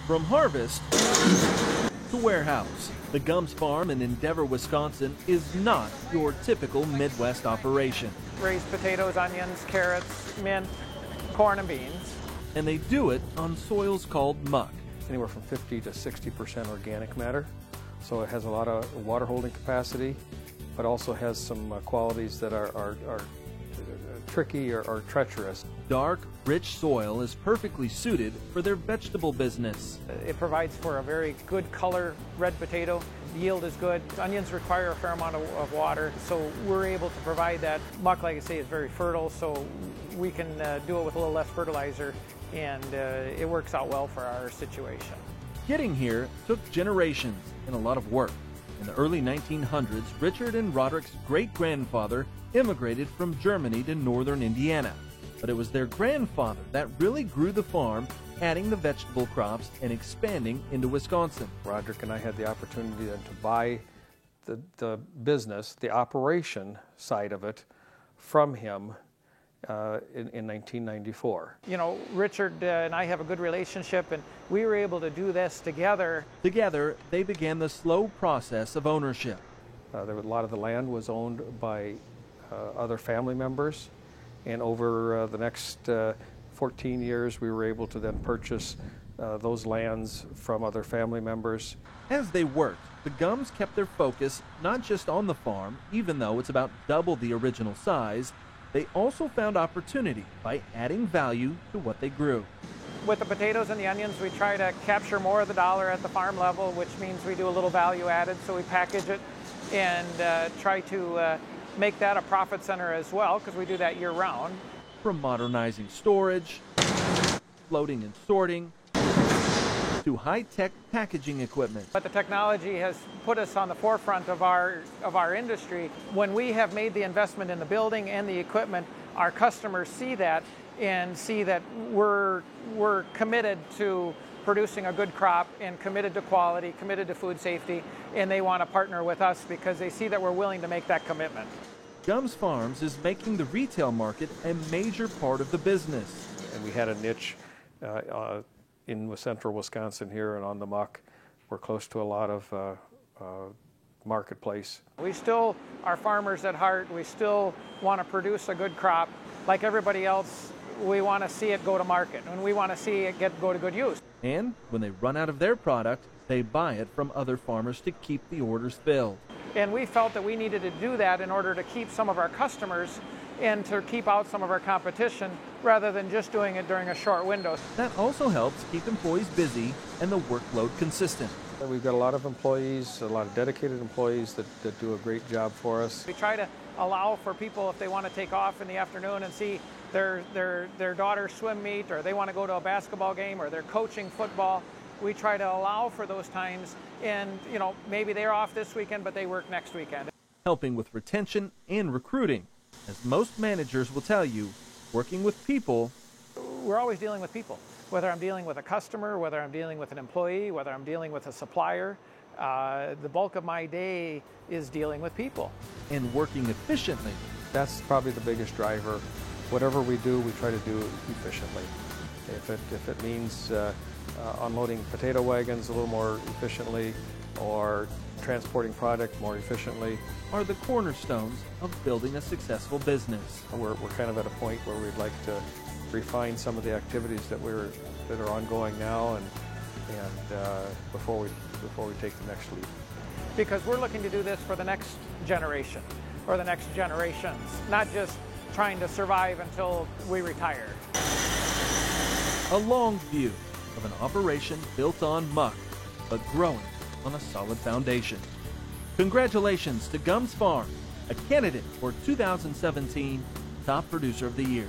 From harvest to warehouse, the Gums Farm in Endeavor, Wisconsin is not your typical Midwest operation. Raised potatoes, onions, carrots, mint, corn, and beans. And they do it on soils called muck. Anywhere from 50 to 60% organic matter. So it has a lot of water holding capacity, but also has some qualities that are tricky or treacherous. Dark, rich soil is perfectly suited for their vegetable business. It provides for a very good color red potato. The yield is good. Onions require a fair amount of water, so we're able to provide that. Muck, like I say, is very fertile, so we can do it with a little less fertilizer, and it works out well for our situation. Getting here took generations and a lot of work. In the early 1900s, Richard and Roderick's great-grandfather immigrated from Germany to northern Indiana. But it was their grandfather that really grew the farm, adding the vegetable crops and expanding into Wisconsin. Roderick and I had the opportunity then to buy the business, the operation side of it, from him in 1994. You know, Richard and I have a good relationship, and we were able to do this together. Together, they began the slow process of ownership. A lot of the land was owned by other family members, and over the next 14 years we were able to then purchase those lands from other family members. As they worked, the Gums kept their focus not just on the farm, even though it's about double the original size. They also found opportunity by adding value to what they grew. With the potatoes and the onions, we try to capture more of the dollar at the farm level, which means we do a little value added, so we package it and try to make that a profit center as well, because we do that year round. From modernizing storage, loading and sorting, to high-tech packaging equipment. But the technology has put us on the forefront of our industry. When we have made the investment in the building and the equipment, our customers see that and see that we're committed to producing a good crop and committed to quality, committed to food safety, and they want to partner with us because they see that we're willing to make that commitment. Gums Farms is making the retail market a major part of the business. And we had a niche in central Wisconsin here and on the muck. We're close to a lot of marketplace. We still are farmers at heart. We still want to produce a good crop. Like everybody else, we want to see it go to market, and we want to see it go to good use. And when they run out of their product, they buy it from other farmers to keep the orders filled. And we felt that we needed to do that in order to keep some of our customers and to keep out some of our competition rather than just doing it during a short window. That also helps keep employees busy and the workload consistent. We've got a lot of employees, a lot of dedicated employees that do a great job for us. We try to allow for people, if they want to take off in the afternoon and see their daughter's swim meet, or they want to go to a basketball game, or they're coaching football, we try to allow for those times, and you know, maybe they're off this weekend but they work next weekend. Helping with retention and recruiting. As most managers will tell you, working with people, we're always dealing with people. Whether I'm dealing with a customer, whether I'm dealing with an employee, whether I'm dealing with a supplier, the bulk of my day is dealing with people. And working efficiently. That's probably the biggest driver. Whatever we do, we try to do it efficiently. If it means unloading potato wagons a little more efficiently, or transporting product more efficiently, are the cornerstones of building a successful business. We're kind of at a point where we'd like to refine some of the activities that are ongoing now, and before we take the next leap. Because we're looking to do this for the next generation, or the next generations, not just trying to survive until we retire. A long view of an operation built on muck, but growing on a solid foundation. Congratulations to Gums Farm, a candidate for 2017 Top Producer of the Year.